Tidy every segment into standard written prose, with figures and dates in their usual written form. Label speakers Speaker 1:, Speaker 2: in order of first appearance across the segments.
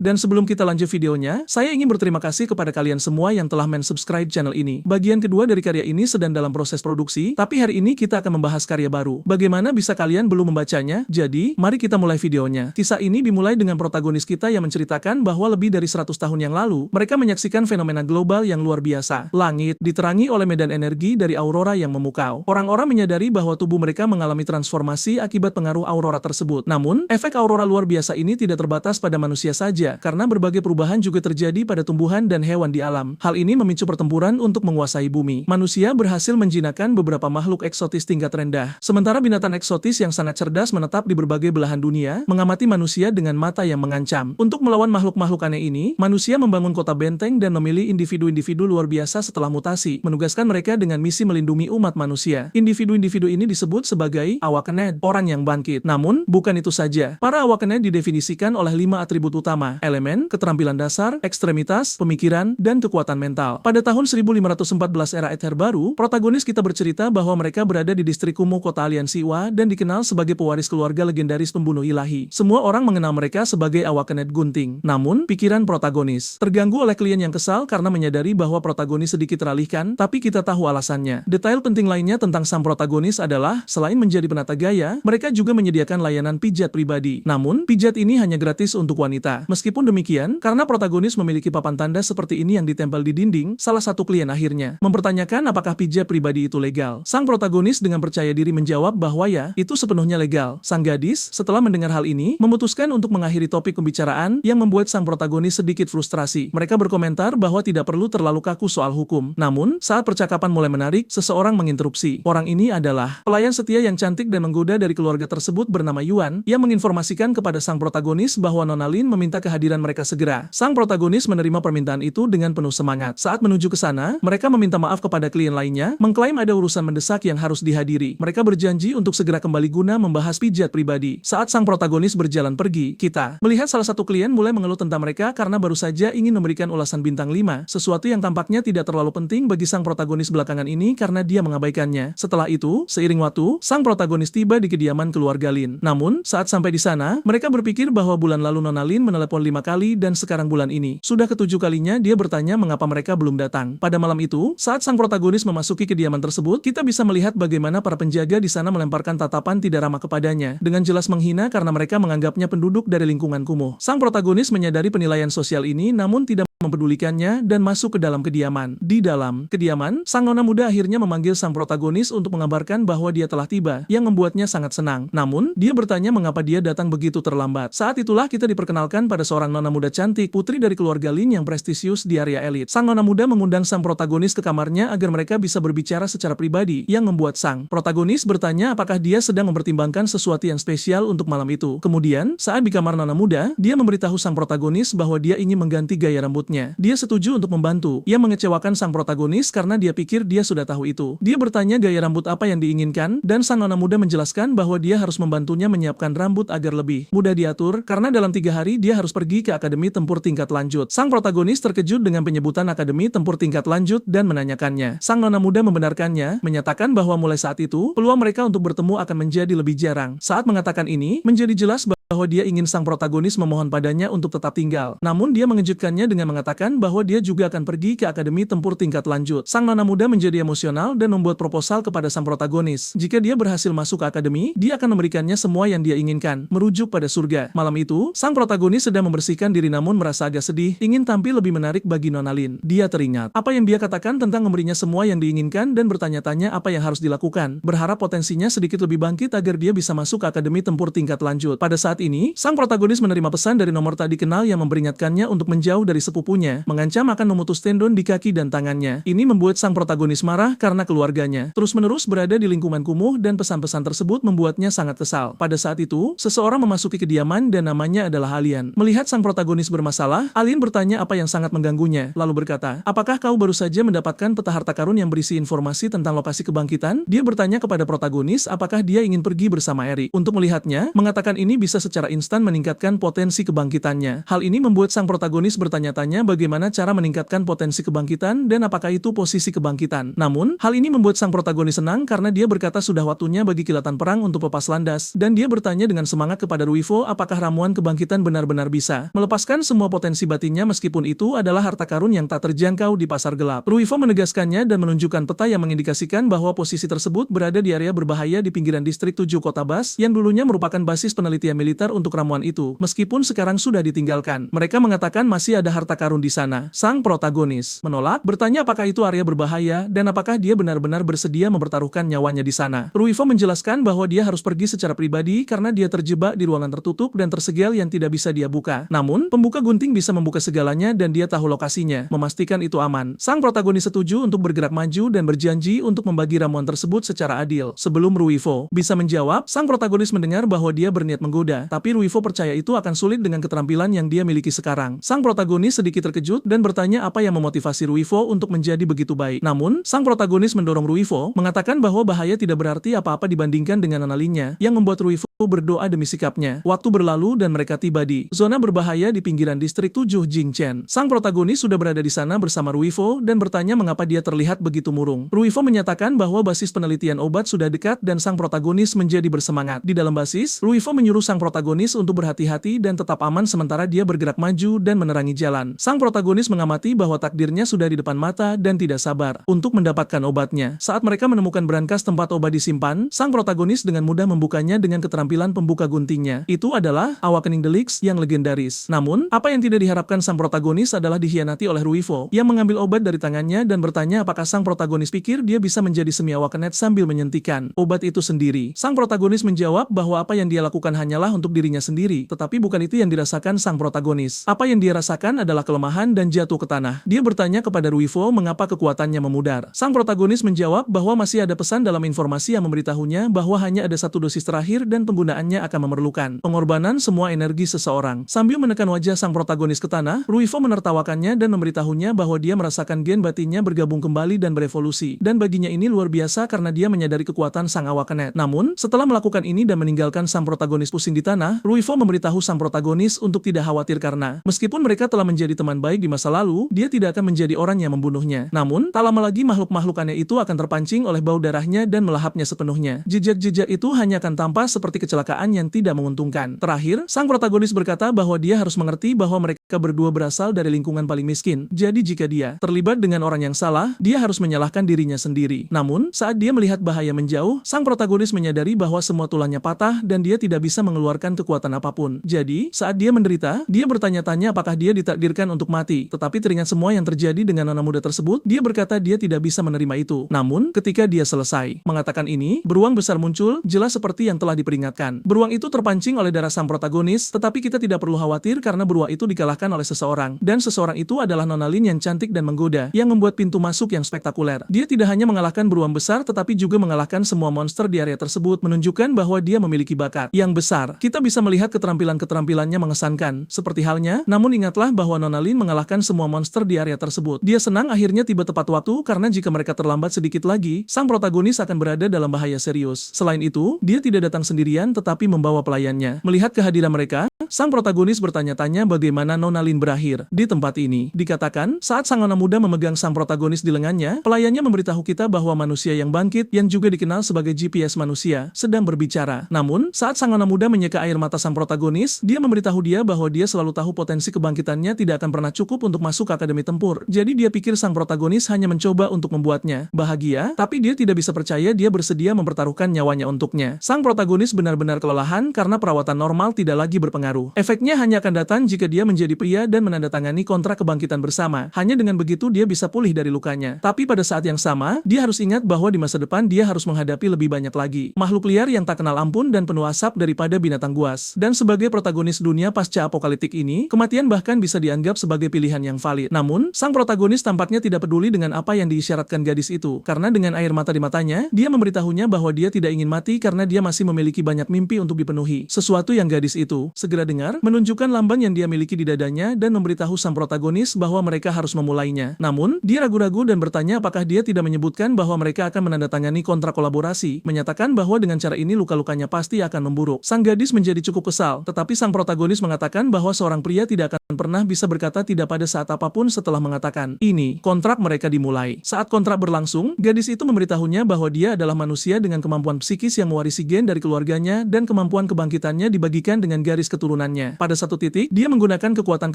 Speaker 1: Dan sebelum kita lanjut videonya, saya ingin berterima kasih kepada kalian semua yang telah subscribe channel ini. Bagian kedua dari karya ini sedang dalam proses produksi, tapi hari ini kita akan membahas karya baru. Bagaimana bisa kalian belum membacanya? Jadi, mari kita mulai videonya. Kisah ini dimulai dengan protagonis kita yang menceritakan bahwa lebih dari 100 tahun yang lalu, mereka menyaksikan fenomena global yang luar biasa. Langit diterangi oleh medan energi dari aurora yang memukau. Orang-orang menyadari bahwa tubuh mereka mengalami transformasi akibat pengaruh aurora tersebut. Namun, efek aurora luar biasa ini tidak terbatas pada manusia saja, karena berbagai perubahan juga terjadi pada tumbuhan dan hewan di alam. Hal ini memicu pertempuran untuk menguasai bumi. Manusia berhasil menjinakkan beberapa makhluk eksotis tingkat rendah. Sementara binatang eksotis yang sangat cerdas menetap di berbagai belahan dunia, mengamati manusia dengan mata yang mengancam. Untuk melawan makhluk-makhluk aneh ini, manusia membangun kota benteng dan memilih individu-individu luar biasa setelah mutasi, menugaskan mereka dengan misi melindungi umat manusia. Individu-individu ini disebut sebagai Awakened, orang yang bangkit. Namun, bukan itu saja. Para Awakened didefinisikan oleh 5 atribut utama: elemen, keterampilan dasar, ekstremitas, pemikiran, dan kekuatan mental. Pada tahun 1514 era Ether baru, protagonis kita bercerita bahwa mereka berada di distrik kumuh kota aliansi Wa dan dikenal sebagai pewaris keluarga legendaris pembunuh ilahi. Semua orang mengenal mereka sebagai Awakened Gunting. Namun, pikiran protagonis terganggu oleh klien yang kesal karena menyadari bahwa protagonis sedikit teralihkan, tapi kita tahu alasannya. Detail penting lainnya tentang sang protagonis adalah, selain menjadi penata gaya, mereka juga menyediakan layanan pijat pribadi. Namun, pijat ini hanya gratis untuk wanita. Meskipun demikian, karena protagonis memiliki papan tanda seperti ini yang ditempel di dinding, salah satu klien akhirnya mempertanyakan apakah pijat pribadi itu legal. Sang protagonis dengan percaya diri menjawab bahwa ya, itu sepenuhnya legal. Sang gadis, setelah mendengar hal ini, memutuskan untuk mengakhiri topik pembicaraan yang membuat sang protagonis sedikit frustrasi. Mereka berkomentar bahwa tidak perlu terlalu kaku soal hukum. Namun, saat percakapan mulai menarik, seseorang menginterupsi. Orang ini adalah pelayan setia yang cantik dan menggoda dari keluarga tersebut bernama Yuan, yang menginformasikan kepada sang protagonis bahwa Nona Lin meminta kehadiran mereka segera. Sang protagonis menerima permintaan itu dengan penuh semangat. Saat menuju ke sana, mereka meminta maaf kepada klien lainnya, mengklaim ada urusan mendesak yang harus dihadiri. Mereka berjanji untuk segera kembali guna membahas pijat pribadi. Saat sang protagonis berjalan pergi, kita melihat salah satu klien mulai mengeluh tentang mereka karena baru saja ingin memberikan ulasan bintang 5, sesuatu yang tampaknya tidak terlalu penting bagi sang protagonis belakangan ini karena dia mengabaikannya. Setelah itu, seiring waktu, sang protagonis tiba di kediaman keluarga Lin. Namun, saat sampai di sana, mereka berpikir bahwa bulan lalu Nona Lin menelepon 5 kali dan sekarang bulan ini sudah ke-7 kalinya dia bertanya mengapa mereka belum datang. Pada malam itu, saat sang protagonis memasuki kediaman tersebut, kita bisa melihat bagaimana para penjaga di sana melemparkan tatapan tidak ramah kepadanya, dengan jelas menghina karena mereka menganggapnya penduduk dari lingkungan kumuh. Sang protagonis menyadari penilaian sosial ini namun tidak mempedulikannya dan masuk ke dalam kediaman. Di dalam kediaman, sang nona muda akhirnya memanggil sang protagonis untuk mengabarkan bahwa dia telah tiba, yang membuatnya sangat senang. Namun, dia bertanya mengapa dia datang begitu terlambat. Saat itulah kita diperkenalkan pada seorang nona muda cantik, putri dari keluarga Lin yang prestisius di area elit. Sang nona muda mengundang sang protagonis ke kamarnya agar mereka bisa berbicara secara pribadi, yang membuat sang protagonis bertanya apakah dia sedang mempertimbangkan sesuatu yang spesial untuk malam itu. Kemudian, saat di kamar nona muda, dia memberitahu sang protagonis bahwa dia ingin mengganti gaya rambutnya. Dia setuju untuk membantu. Ia mengecewakan sang protagonis karena dia pikir dia sudah tahu itu. Dia bertanya gaya rambut apa yang diinginkan, dan sang nona muda menjelaskan bahwa dia harus membantunya menyiapkan rambut agar lebih mudah diatur, karena dalam 3 hari dia harus pergi ke akademi tempur tingkat lanjut. Sang protagonis terkejut dengan penyebutan akademi tempur tingkat lanjut dan menanyakannya. Sang nona muda membenarkannya, menyatakan bahwa mulai saat itu, peluang mereka untuk bertemu akan menjadi lebih jarang. Saat mengatakan ini, menjadi jelas bahwa dia ingin sang protagonis memohon padanya untuk tetap tinggal. Namun dia mengejutkannya dengan mengatakan bahwa dia juga akan pergi ke akademi tempur tingkat lanjut. Sang nona muda menjadi emosional dan membuat proposal kepada sang protagonis. Jika dia berhasil masuk ke akademi, dia akan memberikannya semua yang dia inginkan, merujuk pada surga. Malam itu, sang protagonis sedang membersihkan diri namun merasa agak sedih, ingin tampil lebih menarik bagi Nona Lin. Dia teringat apa yang dia katakan tentang memberinya semua yang diinginkan dan bertanya-tanya apa yang harus dilakukan, berharap potensinya sedikit lebih bangkit agar dia bisa masuk ke akademi tempur tingkat lanjut. Pada saat ini, sang protagonis menerima pesan dari nomor tak dikenal yang memperingatkannya untuk menjauh dari sepupunya, mengancam akan memutus tendon di kaki dan tangannya. Ini membuat sang protagonis marah karena keluarganya terus-menerus berada di lingkungan kumuh dan pesan-pesan tersebut membuatnya sangat kesal. Pada saat itu, seseorang memasuki kediaman dan namanya adalah Alien. Melihat sang protagonis bermasalah, Alien bertanya apa yang sangat mengganggunya, lalu berkata, "Apakah kau baru saja mendapatkan peta harta karun yang berisi informasi tentang lokasi kebangkitan?" Dia bertanya kepada protagonis apakah dia ingin pergi bersama Eric untuk melihatnya, mengatakan ini bisa secara instan meningkatkan potensi kebangkitannya. Hal ini membuat sang protagonis bertanya-tanya bagaimana cara meningkatkan potensi kebangkitan dan apakah itu posisi kebangkitan. Namun, hal ini membuat sang protagonis senang karena dia berkata sudah waktunya bagi kilatan perang untuk lepas landas, dan dia bertanya dengan semangat kepada Ruifo apakah ramuan kebangkitan benar-benar bisa melepaskan semua potensi batinnya meskipun itu adalah harta karun yang tak terjangkau di pasar gelap. Ruifo menegaskannya dan menunjukkan peta yang mengindikasikan bahwa posisi tersebut berada di area berbahaya di pinggiran distrik 7 Kota Bas yang dulunya merupakan basis penelitian militer untuk ramuan itu, meskipun sekarang sudah ditinggalkan. Mereka mengatakan masih ada harta karun di sana. Sang protagonis menolak, bertanya apakah itu area berbahaya dan apakah dia benar-benar bersedia mempertaruhkan nyawanya di sana. Ruifo menjelaskan bahwa dia harus pergi secara pribadi karena dia terjebak di ruangan tertutup dan tersegel yang tidak bisa dia buka. Namun, pembuka gunting bisa membuka segalanya dan dia tahu lokasinya, memastikan itu aman. Sang protagonis setuju untuk bergerak maju dan berjanji untuk membagi ramuan tersebut secara adil. Sebelum Ruifo bisa menjawab, sang protagonis mendengar bahwa dia berniat menggoda, tapi Ruifo percaya itu akan sulit dengan keterampilan yang dia miliki sekarang. Sang protagonis sedikit terkejut dan bertanya apa yang memotivasi Ruifo untuk menjadi begitu baik. Namun, sang protagonis mendorong Ruifo, mengatakan bahwa bahaya tidak berarti apa-apa dibandingkan dengan analinya, yang membuat Ruifo berdoa demi sikapnya. Waktu berlalu dan mereka tiba di zona berbahaya di pinggiran distrik 7 Jingchen. Sang protagonis sudah berada di sana bersama Ruifo dan bertanya mengapa dia terlihat begitu murung. Ruifo menyatakan bahwa basis penelitian obat sudah dekat dan sang protagonis menjadi bersemangat. Di dalam basis, Ruifo menyuruh sang protagonis untuk berhati-hati dan tetap aman sementara dia bergerak maju dan menerangi jalan. Sang protagonis mengamati bahwa takdirnya sudah di depan mata dan tidak sabar untuk mendapatkan obatnya. Saat mereka menemukan brankas tempat obat disimpan, sang protagonis dengan mudah membukanya dengan keterampilan pembuka guntingnya. Itu adalah Awakening Deluxe yang legendaris. Namun, apa yang tidak diharapkan sang protagonis adalah dikhianati oleh Ruifo yang mengambil obat dari tangannya dan bertanya apakah sang protagonis pikir dia bisa menjadi semi awakened sambil menyuntikkan obat itu sendiri. Sang protagonis menjawab bahwa apa yang dia lakukan hanyalah untuk dirinya sendiri, tetapi bukan itu yang dirasakan sang protagonis. Apa yang dia rasakan adalah kelemahan dan jatuh ke tanah. Dia bertanya kepada Ruifo mengapa kekuatannya memudar. Sang protagonis menjawab bahwa masih ada pesan dalam informasi yang memberitahunya bahwa hanya ada satu dosis terakhir dan penggunaannya akan memerlukan pengorbanan semua energi seseorang. Sambil menekan wajah sang protagonis ke tanah, Ruifo menertawakannya dan memberitahunya bahwa dia merasakan gen batinnya bergabung kembali dan berevolusi. Dan baginya ini luar biasa karena dia menyadari kekuatan sang Awakened. Namun, setelah melakukan ini dan meninggalkan sang protagonis pusing di tanah, Ruifo memberitahu sang protagonis untuk tidak khawatir karena meskipun mereka telah menjadi teman baik di masa lalu, dia tidak akan menjadi orang yang membunuhnya. Namun, tak lama lagi makhluk-makhluk aneh itu akan terpancing oleh bau darahnya dan melahapnya sepenuhnya. Jejak-jejak itu hanya akan tampak seperti kecelakaan yang tidak menguntungkan. Terakhir, sang protagonis berkata bahwa dia harus mengerti bahwa mereka berdua berasal dari lingkungan paling miskin. Jadi jika dia terlibat dengan orang yang salah, dia harus menyalahkan dirinya sendiri. Namun, saat dia melihat bahaya menjauh, sang protagonis menyadari bahwa semua tulangnya patah dan dia tidak bisa mengeluarkan kekuatan apapun. Jadi, saat dia menderita, dia bertanya-tanya apakah dia ditakdirkan untuk mati. Tetapi teringat semua yang terjadi dengan anak muda tersebut, dia berkata dia tidak bisa menerima itu. Namun, ketika dia selesai mengatakan ini, beruang besar muncul, jelas seperti yang telah diperingatkan. Beruang itu terpancing oleh darah sang protagonis, tetapi kita tidak perlu khawatir karena beruang itu dikalahkan oleh seseorang. Dan seseorang itu adalah Nona Lin yang cantik dan menggoda, yang membuat pintu masuk yang spektakuler. Dia tidak hanya mengalahkan beruang besar, tetapi juga mengalahkan semua monster di area tersebut, menunjukkan bahwa dia memiliki bakat yang besar. Kita bisa melihat keterampilan-keterampilannya mengesankan, seperti halnya, namun ingatlah bahwa Nona Lin mengalahkan semua monster di area tersebut. Dia senang akhirnya tiba tepat waktu karena jika mereka terlambat sedikit lagi, sang protagonis akan berada dalam bahaya serius. Selain itu, dia tidak datang sendirian tetapi membawa pelayannya. Melihat kehadiran mereka, sang protagonis bertanya-tanya bagaimana Nona Lin berakhir di tempat ini. Dikatakan, saat sang nona muda memegang sang protagonis di lengannya, pelayannya memberitahu kita bahwa manusia yang bangkit, yang juga dikenal sebagai GPS manusia, sedang berbicara. Namun, saat sang nona muda menyeka air mata sang protagonis, dia memberitahu dia bahwa dia selalu tahu potensi kebangkitannya tidak akan pernah cukup untuk masuk ke akademi tempur. Jadi dia pikir sang protagonis hanya mencoba untuk membuatnya bahagia, tapi dia tidak bisa percaya dia bersedia mempertaruhkan nyawanya untuknya. Sang protagonis benar-benar kelelahan karena perawatan normal tidak lagi berpengaruh. Efeknya hanya akan datang jika dia menjadi pria dan menandatangani kontrak kebangkitan bersama. Hanya dengan begitu dia bisa pulih dari lukanya. Tapi pada saat yang sama, dia harus ingat bahwa di masa depan dia harus menghadapi lebih banyak lagi makhluk liar yang tak kenal ampun dan penuh asap daripada binatang buas. Dan sebagai protagonis dunia pasca apokaliptik ini, kematian bahkan bisa dianggap sebagai pilihan yang valid. Namun, sang protagonis tampaknya tidak peduli dengan apa yang diisyaratkan gadis itu, karena dengan air mata di matanya, dia memberitahunya bahwa dia tidak ingin mati karena dia masih memiliki banyak mimpi untuk dipenuhi. Sesuatu yang gadis itu segera segera dengar, menunjukkan lambang yang dia miliki di dadanya dan memberitahu sang protagonis bahwa mereka harus memulainya. Namun, dia ragu-ragu dan bertanya apakah dia tidak menyebutkan bahwa mereka akan menandatangani kontrak kolaborasi, menyatakan bahwa dengan cara ini luka-lukanya pasti akan memburuk. Sang gadis menjadi cukup kesal, tetapi sang protagonis mengatakan bahwa seorang pria tidak akan pernah bisa berkata tidak pada saat apapun setelah mengatakan ini. Kontrak mereka dimulai. Saat kontrak berlangsung, gadis itu memberitahunya bahwa dia adalah manusia dengan kemampuan psikis yang mewarisi gen dari keluarganya dan kemampuan kebangkitannya dibagikan dengan garis keturunannya. Pada satu titik, dia menggunakan kekuatan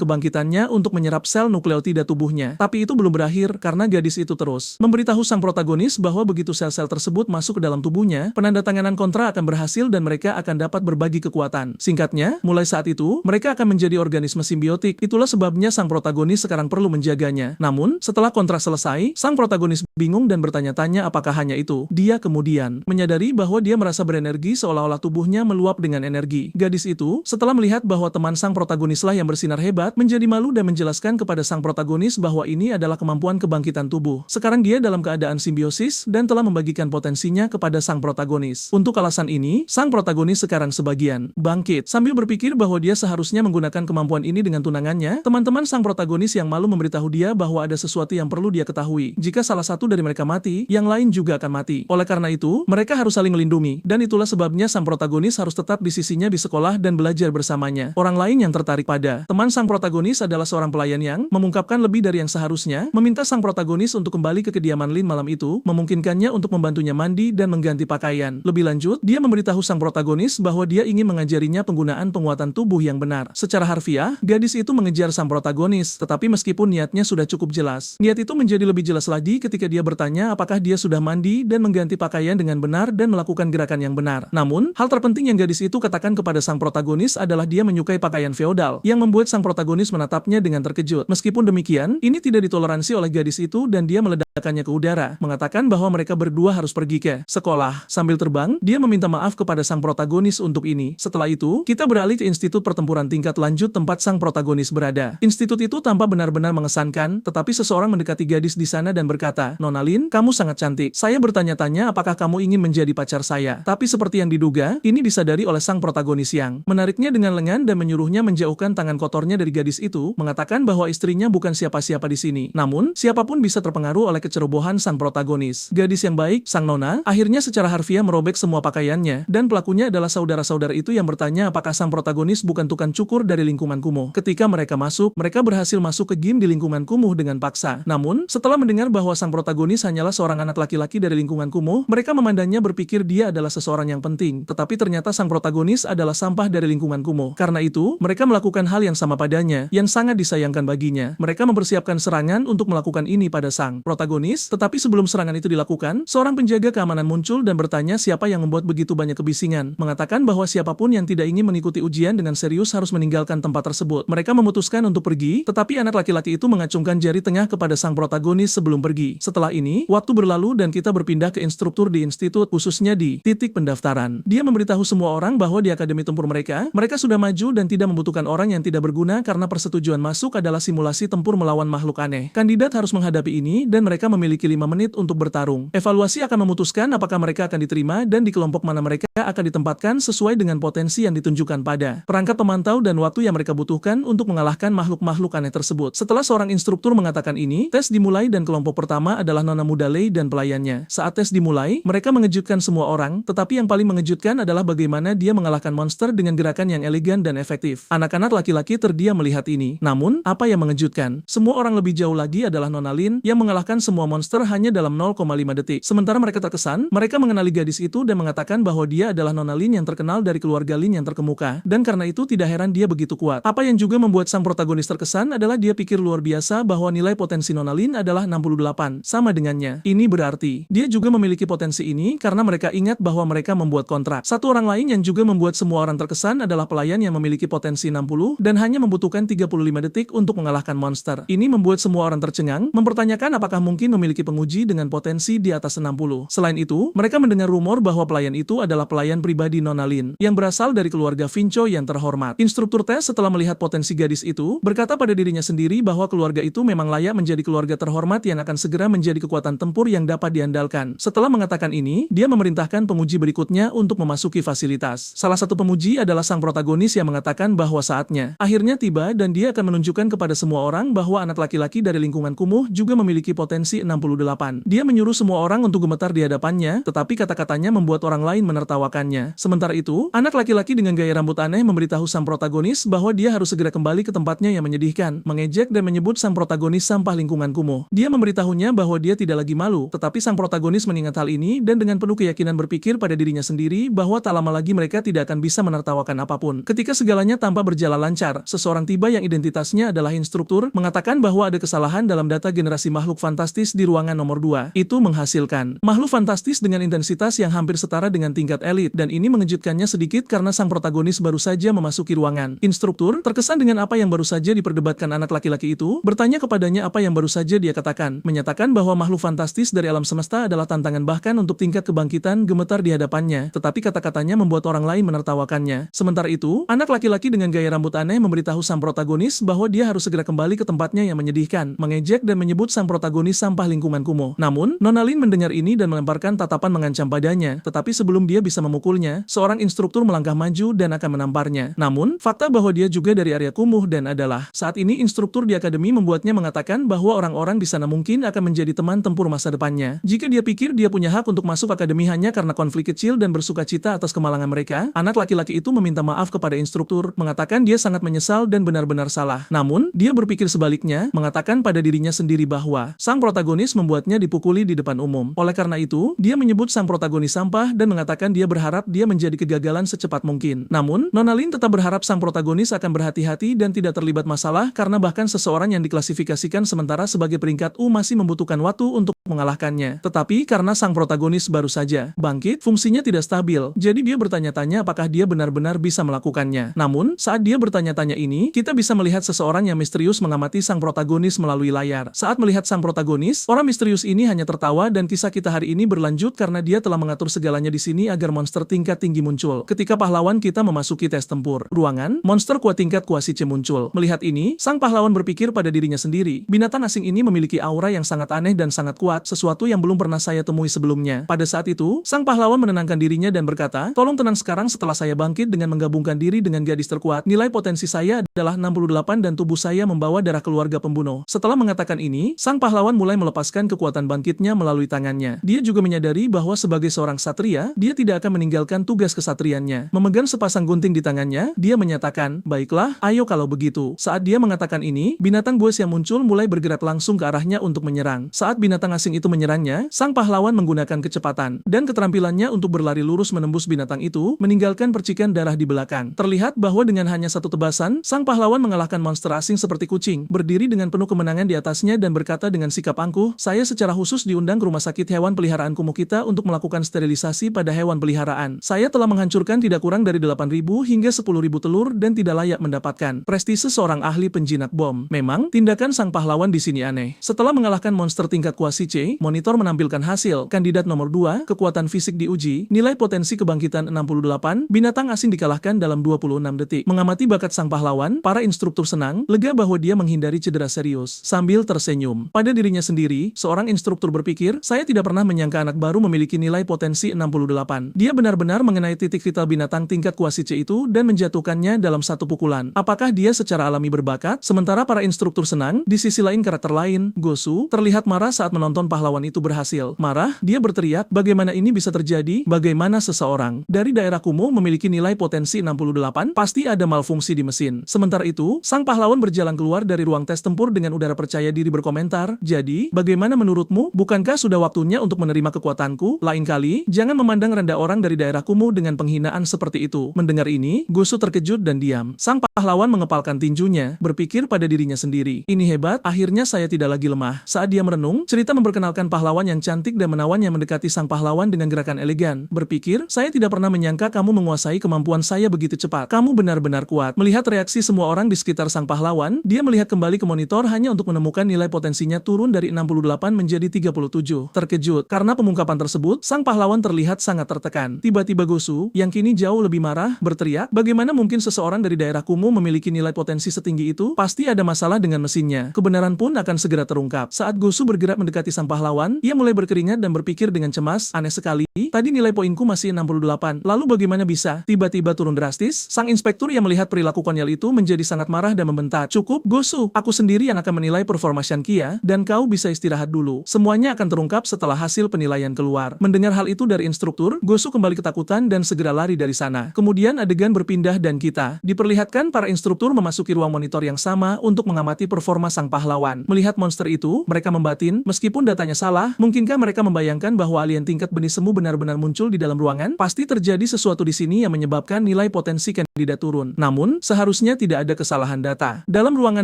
Speaker 1: kebangkitannya untuk menyerap sel nukleotida tubuhnya. Tapi itu belum berakhir karena gadis itu terus memberitahu sang protagonis bahwa begitu sel-sel tersebut masuk ke dalam tubuhnya, penandatanganan kontrak akan berhasil dan mereka akan dapat berbagi kekuatan. Singkatnya, mulai saat itu, mereka akan menjadi organisme simbiotik. Itulah sebabnya sang protagonis sekarang perlu menjaganya. Namun, setelah kontrak selesai, sang protagonis bingung dan bertanya-tanya apakah hanya itu. Dia kemudian menyadari bahwa dia merasa berenergi seolah-olah tubuhnya meluap dengan energi. Gadis itu, setelah melihat bahwa teman sang protagonislah yang bersinar hebat, menjadi malu dan menjelaskan kepada sang protagonis bahwa ini adalah kemampuan kebangkitan tubuh. Sekarang dia dalam keadaan simbiosis dan telah membagikan potensinya kepada sang protagonis. Untuk alasan ini, sang protagonis sekarang sebagian bangkit. Sambil berpikir bahwa dia seharusnya menggunakan kemampuan ini dengan tunangannya, teman-teman sang protagonis yang malu memberitahu dia bahwa ada sesuatu yang perlu dia ketahui. Jika salah satu dari mereka mati, yang lain juga akan mati. Oleh karena itu, mereka harus saling melindungi, dan itulah sebabnya sang protagonis harus tetap di sisinya di sekolah dan belajar bersamanya. Orang lain yang tertarik pada teman sang protagonis adalah seorang pelayan yang mengungkapkan lebih dari yang seharusnya, meminta sang protagonis untuk kembali ke kediaman Lin malam itu, memungkinkannya untuk membantunya mandi dan mengganti pakaian. Lebih lanjut, dia memberitahu sang protagonis bahwa dia ingin mengajarinya penggunaan penguatan tubuh yang benar. Secara harfiah, gadis itu mengejar sang protagonis, tetapi meskipun niatnya sudah cukup jelas, niat itu menjadi lebih jelas lagi ketika dia bertanya apakah dia sudah mandi dan mengganti pakaian dengan benar dan melakukan gerakan yang benar. Namun, hal terpenting yang gadis itu katakan kepada sang protagonis adalah dia menyukai pakaian feodal, yang membuat sang protagonis menatapnya dengan terkejut. Meskipun demikian, ini tidak ditoleransi oleh gadis itu dan dia meledakkannya ke udara, mengatakan bahwa mereka berdua harus pergi ke sekolah. Sambil terbang, dia meminta maaf kepada sang protagonis untuk ini. Setelah itu, kita beralih ke Institut Pertempuran Tingkat Lanjut tempat sang protagonis berada. Institut itu tampak benar-benar mengesankan, tetapi seseorang mendekati gadis di sana dan berkata, "Nona Lin, kamu sangat cantik. Saya bertanya-tanya apakah kamu ingin menjadi pacar saya." Tapi seperti yang diduga, ini disadari oleh sang protagonis yang menariknya dengan lengan dan menyuruhnya menjauhkan tangan kotornya dari gadis itu, mengatakan bahwa istrinya bukan siapa-siapa di sini. Namun, siapapun bisa terpengaruh oleh kecerobohan sang protagonis. Gadis yang baik, sang nona, akhirnya secara harfiah merobek semua pakaiannya, dan pelakunya adalah saudara-saudara itu yang bertanya apakah sang protagonis bukan tukang cukur dari lingkungan kumuh. Ketika mereka masuk, mereka berhasil masuk ke gym di lingkungan kumuh dengan paksa. Namun, setelah mendengar bahwa sang protagonis hanyalah seorang anak laki-laki dari lingkungan kumuh, mereka memandangnya berpikir dia adalah seseorang yang penting, tetapi ternyata sang protagonis adalah sampah dari lingkungan kumuh. Karena itu, mereka melakukan hal yang sama padanya, yang sangat disayangkan baginya. Mereka mempersiapkan serangan untuk melakukan ini pada sang protagonis, tetapi sebelum serangan itu dilakukan, seorang penjaga keamanan muncul dan bertanya siapa yang membuat begitu banyak kebisingan, mengatakan bahwa siapapun yang tidak ingin mengikuti ujian dengan serius harus meninggalkan tempat tersebut. Mereka memutuskan untuk pergi, tetapi anak laki-laki itu mengacungkan jari tengah kepada sang protagonis sebelum pergi. Setelah ini, waktu berlalu dan kita berpindah ke instruktur di institut, khususnya di titik pendaftaran. Dia memberitahu semua orang bahwa di akademi tempur mereka sudah maju dan tidak membutuhkan orang yang tidak berguna karena persetujuan masuk adalah simulasi tempur melawan makhluk aneh. Kandidat harus menghadapi ini dan mereka memiliki 5 menit untuk bertarung. Evaluasi akan memutuskan apakah mereka akan diterima dan di kelompok mana mereka akan ditempatkan sesuai dengan potensi yang ditunjukkan pada perangkat pemantau dan waktu yang mereka butuhkan untuk mengalahkan makhluk-makhluk aneh tersebut. Setelah seorang instruktur mengatakan ini, tes dimulai dan kelompok pertama adalah Nona Muda Lei dan pelayannya. Saat tes dimulai, mereka mengejutkan semua orang, tetapi yang paling mengejutkan adalah bagaimana dia mengalahkan monster dengan gerakan yang elegan dan efektif. Anak-anak laki-laki terdiam melihat ini. Namun, apa yang mengejutkan? Semua orang lebih jauh lagi adalah Nona Lin yang mengalahkan semua monster hanya dalam 0,5 detik. Sementara mereka terkesan, mereka mengenali gadis itu dan mengatakan bahwa dia adalah Nona Lin yang terkenal dari keluarga Lin yang terkemuka, dan karena itu tidak heran dia begitu kuat. Apa yang juga membuat sang protagonis terkesan adalah dia pikir luar biasa bahwa nilai potensi Nona Lin adalah 68, sama dengannya. Ini berarti, dia juga memiliki potensi ini karena mereka ingat bahwa mereka membuat kontrak. Satu orang lain yang juga membuat semua orang terkesan adalah pelayan yang memiliki potensi 60 dan hanya membutuhkan 35 detik untuk mengalahkan monster. Ini membuat semua orang tercengang, mempertanyakan apakah mungkin memiliki penguji dengan potensi di atas 60. Selain itu, mereka mendengar rumor bahwa pelayan itu adalah pelayan pribadi Nona Lin, yang berasal dari keluarga Vinco yang terhormat. Instruktur tes setelah melihat potensi gadis itu, berkata pada dirinya sendiri bahwa keluarga itu memang layak menjadi keluarga terhormat yang akan segera menjadi kekuatan tempur yang dapat diandalkan. Setelah mengatakan ini, dia memerintahkan penguji berikutnya untuk memasuki fasilitas. Salah satu pemuji adalah sang protagonis protagonis yang mengatakan bahwa saatnya akhirnya tiba dan dia akan menunjukkan kepada semua orang bahwa anak laki-laki dari lingkungan kumuh juga memiliki potensi 68. Dia menyuruh semua orang untuk gemetar di hadapannya, tetapi kata-katanya membuat orang lain menertawakannya. Sementara itu, anak laki-laki dengan gaya rambut aneh memberitahu sang protagonis bahwa dia harus segera kembali ke tempatnya yang menyedihkan, mengejek dan menyebut sang protagonis sampah lingkungan kumuh. Dia memberitahunya bahwa dia tidak lagi malu, tetapi sang protagonis mengingat hal ini dan dengan penuh keyakinan berpikir pada dirinya sendiri bahwa tak lama lagi mereka tidak akan bisa menertawakan apapun. Ketika segalanya tampak berjalan lancar, seseorang tiba yang identitasnya adalah instruktur, mengatakan bahwa ada kesalahan dalam data generasi makhluk fantastis di ruangan nomor 2. Itu menghasilkan makhluk fantastis dengan intensitas yang hampir setara dengan tingkat elit, dan ini mengejutkannya sedikit karena sang protagonis baru saja memasuki ruangan. Instruktur, terkesan dengan apa yang baru saja diperdebatkan anak laki-laki itu, bertanya kepadanya apa yang baru saja dia katakan, menyatakan bahwa makhluk fantastis dari alam semesta adalah tantangan bahkan untuk tingkat kebangkitan gemetar di hadapannya, tetapi kata-katanya membuat orang lain menertawakannya. Sementara itu, anak laki-laki dengan gaya rambut aneh memberitahu sang protagonis bahwa dia harus segera kembali ke tempatnya yang menyedihkan, mengejek dan menyebut sang protagonis sampah lingkungan kumuh. Namun, Nona Lin mendengar ini dan melemparkan tatapan mengancam padanya, tetapi sebelum dia bisa memukulnya, seorang instruktur melangkah maju dan akan menamparnya. Namun, fakta bahwa dia juga dari area kumuh dan adalah saat ini instruktur di akademi membuatnya mengatakan bahwa orang-orang di sana mungkin akan menjadi teman tempur masa depannya. Jika dia pikir dia punya hak untuk masuk akademi hanya karena konflik kecil dan bersukacita atas kemalangan mereka, anak laki-laki itu meminta maaf kepada instruktur, mengatakan dia sangat menyesal dan benar-benar salah. Namun, dia berpikir sebaliknya, mengatakan pada dirinya sendiri bahwa sang protagonis membuatnya dipukuli di depan umum. Oleh karena itu, dia menyebut sang protagonis sampah dan mengatakan dia berharap dia menjadi kegagalan secepat mungkin. Namun, Nona Lin tetap berharap sang protagonis akan berhati-hati dan tidak terlibat masalah karena bahkan seseorang yang diklasifikasikan sementara sebagai peringkat U masih membutuhkan waktu untuk mengalahkannya. Tetapi karena sang protagonis baru saja bangkit, fungsinya tidak stabil, jadi dia bertanya-tanya apakah dia benar-benar bisa melakukannya. Namun, saat dia bertanya-tanya ini, kita bisa melihat seseorang yang misterius mengamati sang protagonis melalui layar. Saat melihat sang protagonis, orang misterius ini hanya tertawa dan kisah kita hari ini berlanjut karena dia telah mengatur segalanya di sini agar monster tingkat tinggi muncul. Ketika pahlawan kita memasuki tes tempur ruangan, monster kuat tingkat Kuasi C muncul. Melihat ini, sang pahlawan berpikir pada dirinya sendiri, binatang asing ini memiliki aura yang sangat aneh dan sangat kuat, sesuatu yang belum pernah saya temui sebelumnya. Pada saat itu, sang pahlawan menenangkan dirinya dan berkata, tolong tenang sekarang setelah saya bangkit dengan menggabungkan diri dengan gadis terkuat. Nilai potensi saya adalah 68 dan tubuh saya membawa darah keluarga pembunuh. Setelah mengatakan ini, sang pahlawan mulai melepaskan kekuatan bangkitnya melalui tangannya. Dia juga menyadari bahwa sebagai seorang ksatria, dia tidak akan meninggalkan tugas kesatriannya. Memegang sepasang gunting di tangannya, dia menyatakan, baiklah, ayo kalau begitu. Saat dia mengatakan ini, binatang buas yang muncul mulai bergerak langsung ke arahnya untuk menyerang. Saat binatang asing itu menyerangnya, sang pahlawan menggunakan kecepatan dan keterampilannya untuk berlari lurus menembus binatang itu, meninggalkan percikan darah di belakang. Terlihat bahwa dengan hanya satu tebasan, sang pahlawan mengalahkan monster asing seperti kucing, berdiri dengan penuh kemenangan di atasnya dan berkata dengan sikap angkuh, saya secara khusus diundang ke rumah sakit hewan peliharaan kumuh kita untuk melakukan sterilisasi pada hewan peliharaan. Saya telah menghancurkan tidak kurang dari 8.000 hingga 10.000 telur dan tidak layak mendapatkan prestise seorang ahli penjinak bom. Memang, tindakan sang pahlawan di sini aneh. Setelah mengalahkan monster tingkat Kuasi C, monitor menampilkan hasil. Kandidat nomor 2, kekuatan fisik diuji, nilai potensi kebangkitan 68, binatang asing dikalahkan dalam 26 detik. Mengamati bakat sang pahlawan, para instruktur senang, lega bahwa dia menghindari cedera serius, sambil tersenyum. Pada dirinya sendiri, seorang instruktur berpikir, saya tidak pernah menyangka anak baru memiliki nilai potensi 68. Dia benar-benar mengenai titik vital binatang tingkat Kuasi C itu dan menjatuhkannya dalam satu pukulan. Apakah dia secara alami berbakat? Sementara para instruktur senang, di sisi lain karakter lain, Gosu, terlihat marah saat menonton pahlawan itu berhasil. Marah, dia berteriak, bagaimana ini bisa terjadi? Bagaimana seseorang dari daerah kumuh memiliki nilai potensi 68? Pasti ada malfungsi di mesin. Sementara itu, sang pahlawan berjalan keluar dari ruang tes tempur dengan udara percaya diri berkomentar, jadi, bagaimana menurutmu? Bukankah sudah waktunya untuk menerima kekuatanku? Lain kali, jangan memandang rendah orang dari daerah kumuh dengan penghinaan seperti itu. Mendengar ini, Gosu terkejut dan diam. Sang pahlawan mengepalkan tinjunya, berpikir pada dirinya sendiri. Ini hebat, akhirnya saya tidak lagi lemah. Saat dia merenung, cerita memperkenalkan pahlawan yang cantik dan menawan yang mendekati sang pahlawan dengan gerakan elegan. Berpikir, saya tidak pernah menyangka kamu menguasai kemampuan saya begitu cepat. Kamu benar-benar kuat. Melihat reaksi semua orang di sekitar sang pahlawan, dia melihat kembali ke monitor hanya untuk menemukan nilai potensinya turun dari 68 menjadi 37. Terkejut, karena pengungkapan tersebut, sang pahlawan terlihat sangat tertekan. Tiba-tiba Gosu, yang kini jauh lebih marah, berteriak, bagaimana mungkin seseorang dari daerah kumuh memiliki nilai potensi setinggi itu? Pasti ada masalah dengan mesinnya. Kebenaran pun akan segera terungkap. Saat Gosu bergerak mendekati sang pahlawan, ia mulai berkeringat dan berpikir dengan cemas, aneh sekali, tadi nilai poinku masih 68, lalu bagaimana bisa tiba-tiba turun drastis? Sang inspektur yang melihat perilaku konyol itu menjadi sangat marah dan membentak, cukup, Gosu, aku sendiri yang akan menilai performa Shankia, dan kau bisa istirahat dulu. Semuanya akan terungkap setelah hasil penilaian keluar. Mendengar hal itu dari instruktur, Gosu kembali ketakutan dan segera lari dari sana. Kemudian adegan berpindah dan kita diperlihatkan para instruktur memasuki ruang monitor yang sama untuk mengamati performa sang pahlawan. Melihat monster itu, mereka membatin, meskipun datanya salah, mungkinkah mereka membayangkan bahwa alien tingkat benih semu benar-benar muncul di dalam ruangan? Pasti terjadi sesuatu di sini yang menyebabkan nilai potensi kandidat turun. Namun, seharusnya tidak ada kesalahan data dalam ruangan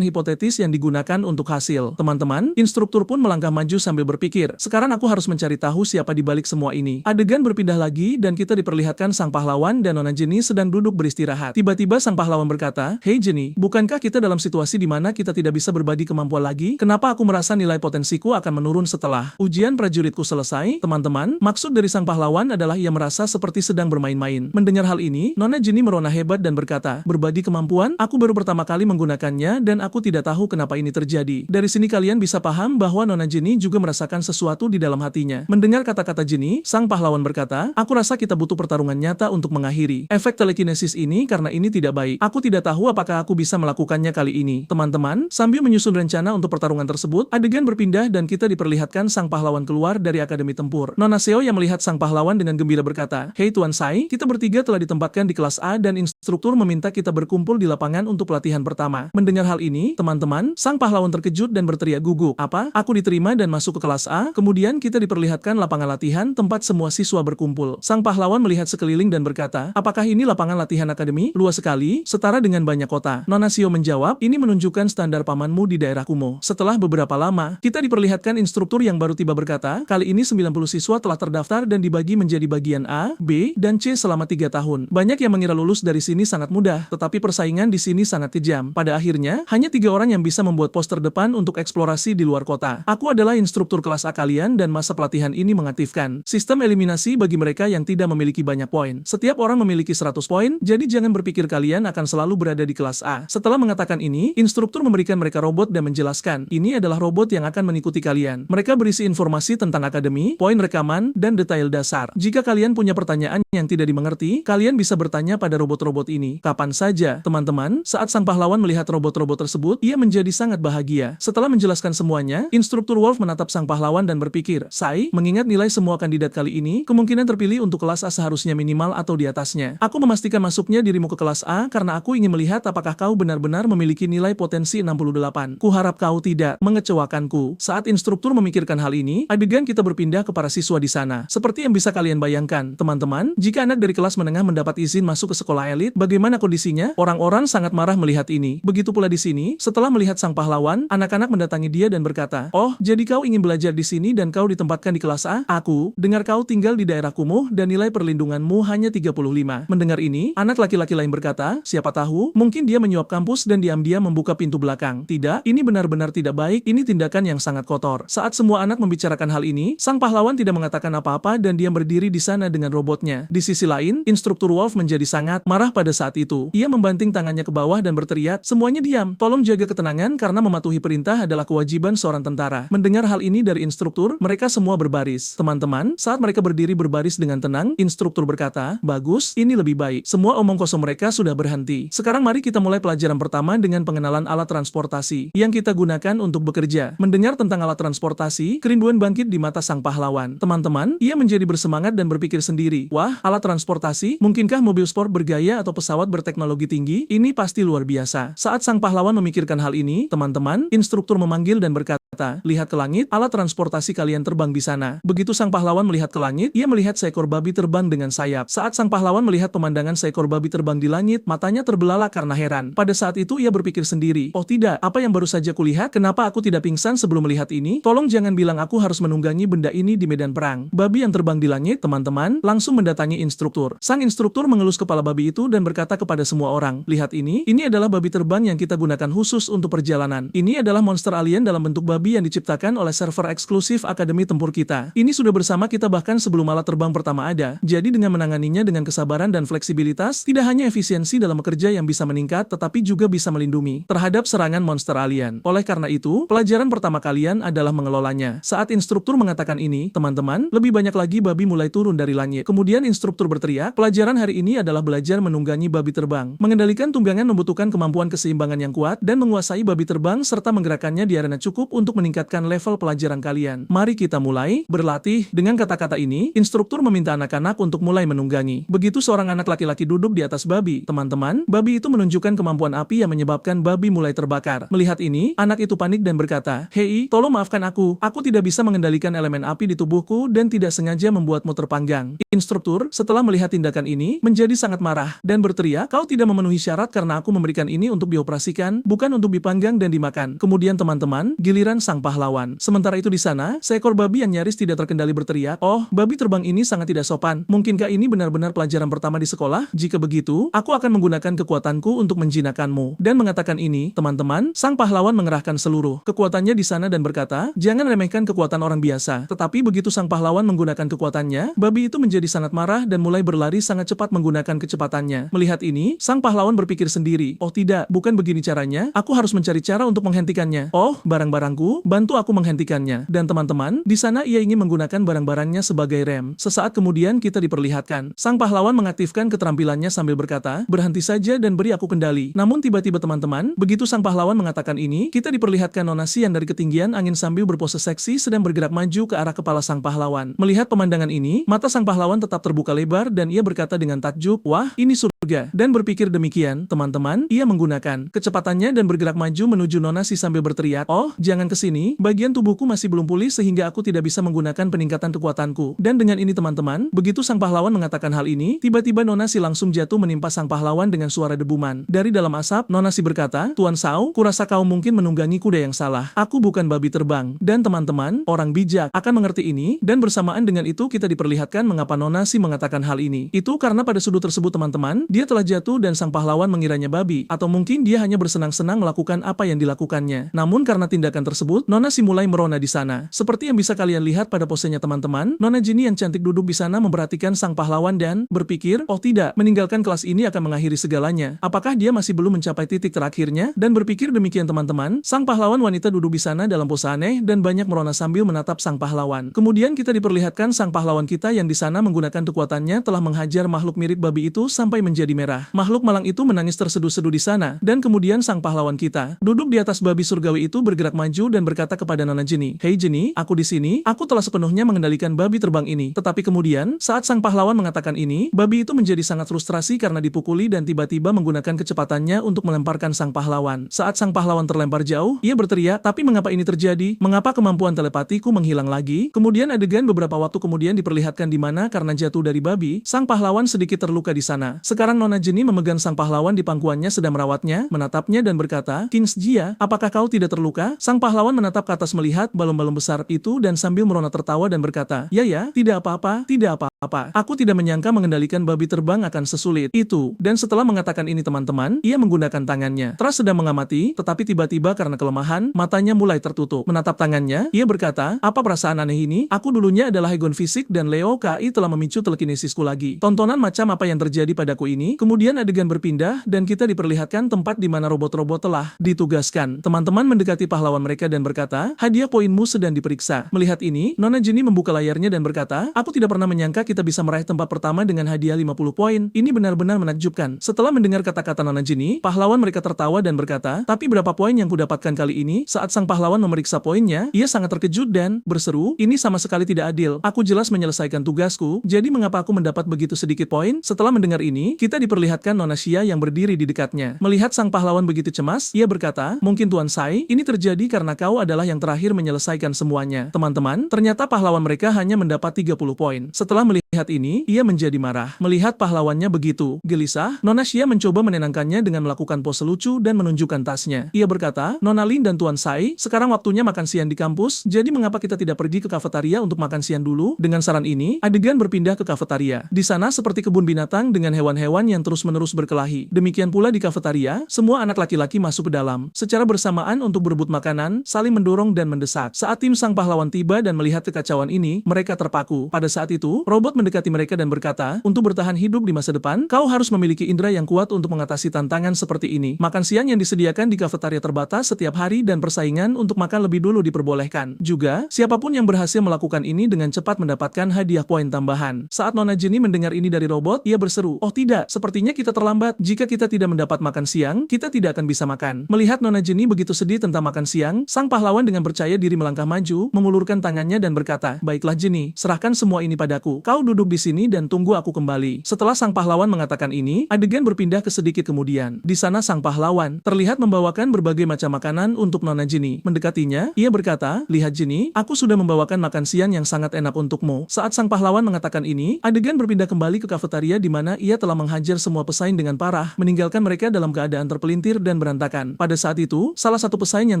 Speaker 1: hipotetis yang digunakan untuk hasil. Teman-teman, instruktur pun melangkah maju sambil berpikir, sekarang aku harus mencari tahu siapa di balik semua ini. Adegan berpindah lagi dan kita diperlihatkan sang pahlawan dan Nona Jenny sedang duduk beristirahat. Tiba-tiba sang pahlawan berkata, "Hei Jenny, bukankah kita dalam situasi di mana kita tidak bisa berbagi kemampuan lagi? Kenapa aku merasa nilai potensiku akan menurun setelah ujian prajuritku selesai?" Teman-teman, maksud dari sang pahlawan adalah ia merasa seperti sedang bermain-main. Mendengar hal ini, Nona Jenny merona hebat dan berkata, "Berbagi kemampuan? Aku baru pertama kali menggunakannya dan aku tidak tahu kenapa ini terjadi." Dari sini kalian bisa paham bahwa Nona Jenny juga merasakan sesuatu di dalam hatinya. Mendengar kata-kata Jenny, sang pahlawan berkata, "Aku rasa kita butuh pertarungan nyata untuk mengakhiri efek telekinesis ini karena ini tidak baik. Aku tidak tahu apakah aku bisa melakukannya kali ini." Teman-teman, sambil menyusun rencana untuk pertarungan tersebut, adegan berpindah dan kita diperlihatkan sang pahlawan keluar dari Akademi Tempur. Nona Seo yang melihat sang pahlawan dengan gembira berkata, "Hei Tuan Sai, kita bertiga telah ditempatkan di kelas A dan instruktur meminta kita berkumpul di lapangan untuk pelatihan pertama." Mendengar hal ini, teman-teman, sang pahlawan terkejut dan berteriak gugup, "Apa? Aku diterima dan masuk ke kelas A?" Kemudian kita diperlihatkan lapangan latihan tempat semua siswa berkumpul. Sang pahlawan melihat sekeliling dan berkata, "Apakah ini lapangan latihan akademi? Luas sekali, setara dengan banyak kota." Nona Seo menjawab, "Ini menunjukkan standar pamanmu di daerah Kumo." Setelah beberapa lama, kita diperlihatkan instruktur yang baru tiba berkata, "Kali ini 90 siswa telah terdaftar dan dibagi menjadi bagian A, B, dan C selama 3 tahun. Banyak yang mengira lulus dari sini sangat mudah, tetapi persaingan di sini sangat kejam. Pada akhirnya, hanya 3 orang yang bisa membuat poster depan untuk eksplorasi di luar kota. Aku adalah instruktur kelas A kalian dan masa pelatihan ini mengaktifkan sistem eliminasi bagi mereka yang tidak memiliki banyak poin. Setiap orang memiliki 100 poin, jadi jangan berpikir kalian akan selalu berada di kelas A." Setelah mengatakan ini, instruktur memberikan mereka robot dan menjelaskan, "Ini adalah robot yang akan mengikuti kalian. Mereka berisi informasi tentang akademi, poin rekaman, dan detail dasar. Jika kalian punya pertanyaan yang tidak dimengerti, kalian bisa bertanya pada robot-robot ini kapan saja." Teman-teman, saat sang pahlawan melihat robot-robot tersebut, ia menjadi sangat bahagia. Setelah menjelaskan semuanya, instruktur Wolf menatap sang pahlawan dan berpikir, "Sai, mengingat nilai semua kandidat kali ini, kemungkinan terpilih untuk kelas A seharusnya minimal atau di atasnya. Aku memastikan masuknya dirimu ke kelas A karena aku ingin melihat apakah kau benar-benar memiliki nilai potensi 68. Kuharap kau tidak mengecewakanku." Saat instruktur memikirkan hal ini, adegan kita berpindah ke para siswa di sana. Seperti yang bisa kalian bayangkan, teman-teman, jika anak dari kelas menengah mendapat izin masuk ke sekolah elit, bagaimana kondisinya? Orang-orang sangat marah melihat ini. Begitu pula di sini, setelah melihat sang pahlawan, anak-anak mendatangi dia dan berkata, "Oh, jadi kau ingin belajar di sini dan kau ditempatkan di kelas A? Aku dengar kau tinggal di daerah kumuh dan nilai perlindunganmu hanya 35. Mendengar ini, anak laki-laki lain berkata, "Siapa tahu, mungkin dia menyuap kampus dan diam-diam membuka pintu belakang." Tidak, ini benar-benar tidak baik, ini tindakan yang sangat kotor. Saat semua anak membicarakan hal ini, sang pahlawan tidak mengatakan apa-apa dan diam berdiri di sana dengan robotnya. Di sisi lain, instruktur Wolf menjadi sangat marah pada saat itu. Ia membanting tangannya ke bawah dan berteriak, "Semuanya diam, tolong jaga ketenangan karena mematuhi perintah adalah kewajiban seorang tentara." Mendengar hal ini dari instruktur, mereka semua berbaris. Teman-teman, saat mereka berdiri berbaris dengan tenang, instruktur berkata, "Bagus, ini lebih baik. Semua omong kosong mereka sudah berhenti. Sekarang mari kita mulai pelajaran pertama dengan pengenalan alat transportasi yang kita gunakan untuk bekerja." Mendengar tentang alat transportasi, kerinduan bangkit di mata sang pahlawan. Teman-teman, ia menjadi bersemangat dan berpikir sendiri, "Wah, alat transportasi? Mungkinkah mobil sport bergaya atau pesawat berteknologi tinggi? Ini pasti luar biasa." Saat sang pahlawan memikirkan hal ini, teman-teman, instruktur memanggil dan berkata, "Lihat ke langit, alat transportasi kalian terbang di sana." Begitu sang pahlawan melihat ke langit, ia melihat seekor babi terbang dengan sayap. Saat sang pahlawan melihat pemandangan seekor babi terbang di langit, matanya terbelalak karena heran. Pada saat itu ia berpikir sendiri, "Oh tidak, apa yang baru saja kulihat? Kenapa aku tidak pingsan sebelum melihat ini? Tolong jangan bilang aku harus menunggangi benda ini di medan perang." Babi yang terbang di langit, teman-teman, langsung mendatangi instruktur. Sang instruktur mengelus kepala babi itu dan berkata kepada semua orang, "Lihat ini adalah babi terbang yang kita gunakan khusus untuk perjalanan. Ini adalah monster alien dalam bentuk babi yang diciptakan oleh server eksklusif Akademi Tempur kita. Ini sudah bersama kita bahkan sebelum alat terbang pertama ada. Jadi dengan menanganinya dengan kesabaran dan fleksibilitas, tidak hanya efisiensi dalam bekerja yang bisa meningkat, tetapi juga bisa melindungi terhadap serangan monster alien. Oleh karena itu, pelajaran pertama kalian adalah mengelola mengelolanya. Saat instruktur mengatakan ini, teman-teman, lebih banyak lagi babi mulai turun dari langit. Kemudian instruktur berteriak, pelajaran hari ini adalah belajar menunggangi babi terbang. Mengendalikan tunggangan membutuhkan kemampuan keseimbangan yang kuat dan menguasai babi terbang serta menggerakkannya di arena cukup untuk meningkatkan level pelajaran kalian. Mari kita mulai berlatih. Dengan kata-kata ini, instruktur meminta anak-anak untuk mulai menunggangi. Begitu seorang anak laki-laki duduk di atas babi, teman-teman, babi itu menunjukkan kemampuan api yang menyebabkan babi mulai terbakar. Melihat ini, anak itu panik dan berkata, "Hei, tolong maafkan aku tidak bisa mengendalikan elemen api di tubuhku dan tidak sengaja membuatmu terpanggang." Instruktur, setelah melihat tindakan ini, menjadi sangat marah dan berteriak, "Kau tidak memenuhi syarat karena aku memberikan ini untuk dioperasikan, bukan untuk dipanggang dan dimakan." Kemudian teman-teman, giliran sang pahlawan. Sementara itu di sana, seekor babi yang nyaris tidak terkendali berteriak, "Oh, babi terbang ini sangat tidak sopan. Mungkinkah ini benar-benar pelajaran pertama di sekolah? Jika begitu, aku akan menggunakan kekuatanku untuk menjinakkanmu." Dan mengatakan ini, teman-teman, sang pahlawan mengerahkan seluruh kekuatannya di sana dan berkata, "Jangan remehkan kekuatan orang biasa." Tetapi begitu sang pahlawan menggunakan kekuatannya, babi itu menjadi sangat marah dan mulai berlari sangat cepat menggunakan kecepatannya. Melihat ini, sang pahlawan berpikir sendiri, "Oh tidak, bukan begini caranya, aku harus mencari cara untuk menghentikannya. Oh, barang-barangku, bantu aku menghentikannya." Dan teman-teman, di sana ia ingin menggunakan barang-barangnya sebagai rem. Sesaat kemudian kita diperlihatkan, sang pahlawan mengaktifkan keterampilannya sambil berkata, "Berhenti saja dan beri aku kendali." Namun tiba-tiba teman-teman, begitu sang pahlawan mengatakan ini, kita diperlihatkan Nona Xian dari ketinggian angin sambil berpose seksi sedang bergerak maju ke arah kepala sang pahlawan. Melihat pemandangan ini, mata sang pahlawan tetap terbuka lebar dan ia berkata dengan takjub, "Wah, ini surga." Dan berpikir demikian, teman-teman, ia menggunakan kecepatannya dan bergerak maju menuju Nona Xi sambil berteriak, "Oh, jangan kesini, bagian tubuhku masih belum pulih sehingga aku tidak bisa menggunakan peningkatan kekuatanku." Dan dengan ini teman-teman, begitu sang pahlawan mengatakan hal ini, tiba-tiba Nona Xi langsung jatuh menimpa sang pahlawan dengan suara debuman. Dari dalam asap, Nona Xi berkata, "Tuan Shao, kurasa kau mungkin menunggangi kuda yang salah. Aku bukan babi terbang." Dan teman-teman, orang bijak akan mengerti ini, dan bersamaan dengan itu kita diperlihatkan mengapa Nona Xi mengatakan hal ini. Itu karena pada sudut tersebut teman-teman, dia telah jatuh dan sang pahlawan mengiranya babi, atau mungkin dia hanya bersenang-senang melakukan apa yang dilakukannya. Namun karena tindakan tersebut, Nona Xi mulai merona di sana. Seperti yang bisa kalian lihat pada posenya teman-teman, Nona Jinny yang cantik duduk di sana memperhatikan sang pahlawan dan berpikir, "Oh tidak, meninggalkan kelas ini akan mengakhiri segalanya. Apakah dia masih belum mencapai titik terakhirnya?" Dan berpikir demikian teman-teman, sang pahlawan wanita duduk di sana dalam pose aneh dan banyak merona sambil menatap sang pahlawan. Kemudian kita diperlihatkan sang pahlawan kita yang di sana menggunakan kekuatannya telah menghajar makhluk mirip babi itu sampai menjadi merah. Makhluk malang itu menangis terseduh-seduh di sana, dan kemudian sang pahlawan kita duduk di atas babi surgawi itu bergerak maju dan berkata kepada Nona Jinny, "Hei Jinny, aku di sini, aku telah sepenuhnya mengendalikan babi terbang ini." Tetapi kemudian, saat sang pahlawan mengatakan ini, babi itu menjadi sangat frustrasi karena dipukuli dan tiba-tiba menggunakan kecepatannya untuk melemparkan sang pahlawan. Saat sang pahlawan terlempar jauh, ia berteriak, "Tapi mengapa ini terjadi? Mengapa kemampuan telepatiku menghilang lagi?" Kemudian adegan beberapa waktu kemudian diperlihatkan di mana karena jatuh dari babi, sang pahlawan sedikit terluka di sana. Sekarang Nona Jinny memegang sang pahlawan di pangkuannya sedang merawatnya, menatapnya dan berkata, "Kings Jia, apakah kau tidak terluka?" Sang pahlawan menatap ke atas melihat balon-balon besar itu dan sambil merona tertawa dan berkata, "Ya, tidak apa-apa, tidak apa-apa. Aku tidak menyangka mengendalikan babi terbang akan sesulit itu." Dan setelah mengatakan ini teman-teman, ia menggunakan tangannya. Teras sedang mengamati, tetapi tiba-tiba karena kelemahan, matanya mulai tertutup. Menatap tangannya, ia berkata, "Apa perasaan aneh ini? Aku dulunya adalah Hegon Fisik dan Leo KI telah memicu telekinesisku lagi. Tontonan macam apa yang terjadi padaku ini?" Kemudian adegan berpindah dan kita diperlihatkan tempat di mana robot-robot telah ditugaskan. Teman-teman mendekati pahlawan mereka dan berkata, "Hadiah poinmu sedang diperiksa." Melihat ini, Nona Jinny membuka layarnya dan berkata, "Aku tidak pernah menyangka kita bisa meraih tempat pertama dengan hadiah 50 poin. Ini benar-benar menakjubkan." Setelah mendengar kata-kata Nona Jinny, pahlawan mereka tertawa dan berkata, "Tapi berapa poin yang kudapatkan kali ini?" Saat sang pahlawan memeriksa poinnya, ia sangat terkejut dan berseru, "Ini sama sekali tidak adil. Aku jelas menyelesaikan tugasku, jadi mengapa aku mendapat begitu sedikit poin?" Setelah mendengar ini, kita diperlihatkan Nona Xia yang berdiri di dekatnya. Melihat sang pahlawan begitu cemas, ia berkata, "Mungkin Tuan Sai, ini terjadi karena kau adalah yang terakhir menyelesaikan semuanya." Teman-teman, ternyata pahlawan mereka hanya mendapat 30 poin. Setelah melihat ini, ia menjadi marah. Melihat pahlawannya begitu gelisah, Nona Xia mencoba menenangkannya dengan melakukan pose lucu dan menunjukkan tasnya. Ia berkata, "Nona Lin dan Tuan Sai, sekarang waktunya makan siang di kampus, jadi mengapa kita tidak pergi ke kafetaria untuk makan siang dulu?" Dengan saran ini, adegan berpindah ke kafetaria. Di sana seperti kebun binatang dengan hewan-hewan yang terus-menerus berkelahi. Demikian pula di kafetaria, semua anak laki-laki masuk ke dalam, secara bersamaan untuk berebut makanan, saling mendorong dan mendesak. Saat tim sang pahlawan tiba dan melihat kekacauan ini, mereka terpaku. Pada saat itu, robot mendekati mereka dan berkata, untuk bertahan hidup di masa depan, kau harus memiliki indera yang kuat untuk mengatasi tantangan seperti ini. Makan siang yang disediakan di kafetaria terbatas setiap hari dan persaingan untuk makan lebih dulu diperbolehkan. Juga, siapapun yang berhasil melakukan ini dengan cepat mendapatkan hadiah poin tambahan. Saat Nona Jenny mendengar ini dari robot, ia berseru, "Oh tidak, sepertinya kita terlambat. Jika kita tidak mendapat makan siang, kita tidak akan bisa makan." Melihat Nona Jenny begitu sedih tentang makan siang, sang pahlawan dengan percaya diri melangkah maju, mengulurkan tangannya dan berkata, "Baiklah Jenny, serahkan semua ini padaku. Kau duduk di sini dan tunggu aku kembali." Setelah sang pahlawan mengatakan ini, adegan berpindah ke sedikit kemudian. Di sana sang pahlawan terlihat membawakan berbagai macam makanan untuk Nona Jenny. Mendekatinya, ia berkata, "Lihat Jenny, aku sudah membawakan makan siang yang sangat enak untukmu." Saat sang pahlawan mengatakan ini, adegan berpindah kembali ke kafetaria di mana ia telah menghajar semua pesaing dengan parah, meninggalkan mereka dalam keadaan terpelintir dan berantakan. Pada saat itu, salah satu pesaing yang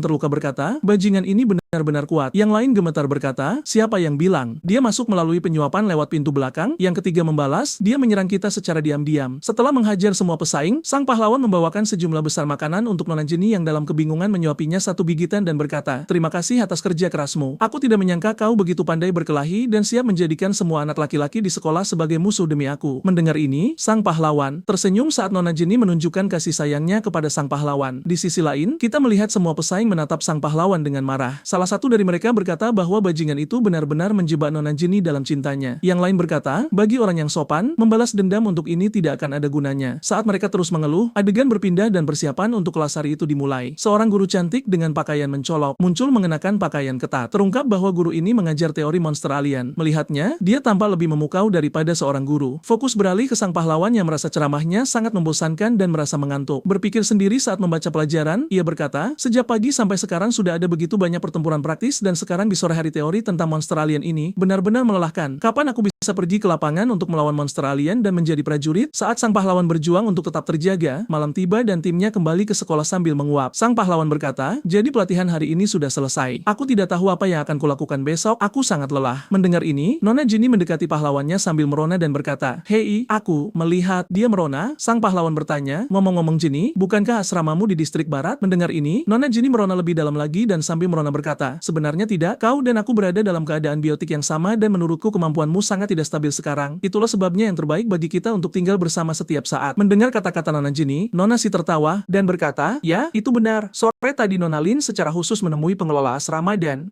Speaker 1: terluka berkata, "Bajingan ini benar-benar kuat." Yang lain gemetar berkata, "Siapa yang bilang? Dia masuk melalui penyuapan lewat pintu belakang." Yang ketiga membalas, "Dia menyerang kita secara diam-diam." Setelah menghajar semua pesaing, sang pahlawan membawakan sejumlah besar makanan untuk Nona Jenny yang dalam kebingungan menyuapinya satu gigitan dan berkata, "Terima kasih atas kerja kerasmu. Aku tidak menyangka kau begitu pandai berkelahi dan siap menjadikan semua anak laki-laki di sekolah sebagai musuh demi aku." Mendengar ini, sang pahlawan tersenyum saat Nona Jenny menunjukkan kasih sayangnya kepada sang pahlawan. Di sisi lain, kita melihat semua pesaing menatap sang pahlawan dengan marah. Salah satu dari mereka berkata bahwa bajingan itu benar-benar menjebak Nona Jenny dalam cintanya. Yang lain berkata, bagi orang yang sopan, membalas dendam untuk ini tidak akan ada gunanya. Saat mereka terus mengeluh, adegan berpindah dan persiapan untuk kelas hari itu dimulai. Seorang guru cantik dengan pakaian mencolok muncul mengenakan pakaian ketat. Terungkap bahwa guru ini mengajar teori monster alien. Melihatnya, dia tampak lebih memukau daripada seorang guru. Fokus beralih ke sang pahlawan yang merasa ceramahnya sangat membosankan dan merasa mengantuk. Berpikir sendiri saat membaca pelajaran, ia berkata, "Sejak pagi sampai sekarang sudah ada begitu banyak pertempuran praktis dan sekarang di sore hari teori tentang monster alien ini benar-benar melelahkan. Kapan aku bisa pergi ke lapangan untuk melawan monster alien dan menjadi prajurit?" Saat sang pahlawan berjuang untuk tetap terjaga, malam tiba dan timnya kembali ke sekolah sambil menguap. Sang pahlawan berkata, "Jadi pelatihan hari ini sudah selesai. Aku tidak tahu apa yang akan kulakukan besok, aku sangat lelah." Mendengar ini, Nona Jenny mendekati pahlawannya sambil merona dan berkata, "Hei, aku melihat." Dia merona, sang pahlawan bertanya, "Ngomong-ngomong Jenny, bukankah asramamu di distrik barat?" Mendengar ini, Nona Jenny merona lebih dalam lagi dan sambil merona berkata, "Sebenarnya tidak, kau dan aku berada dalam keadaan biotik yang sama dan menurutku kemampuanmu sangat tidak stabil sekarang. Itulah sebabnya yang terbaik bagi kita untuk tinggal bersama setiap saat." Mendengar kata-kata Nona Jenny, Nona si tertawa dan berkata, "Ya, itu benar. Sore tadi Nona Lin secara khusus menemui pengelola asrama dan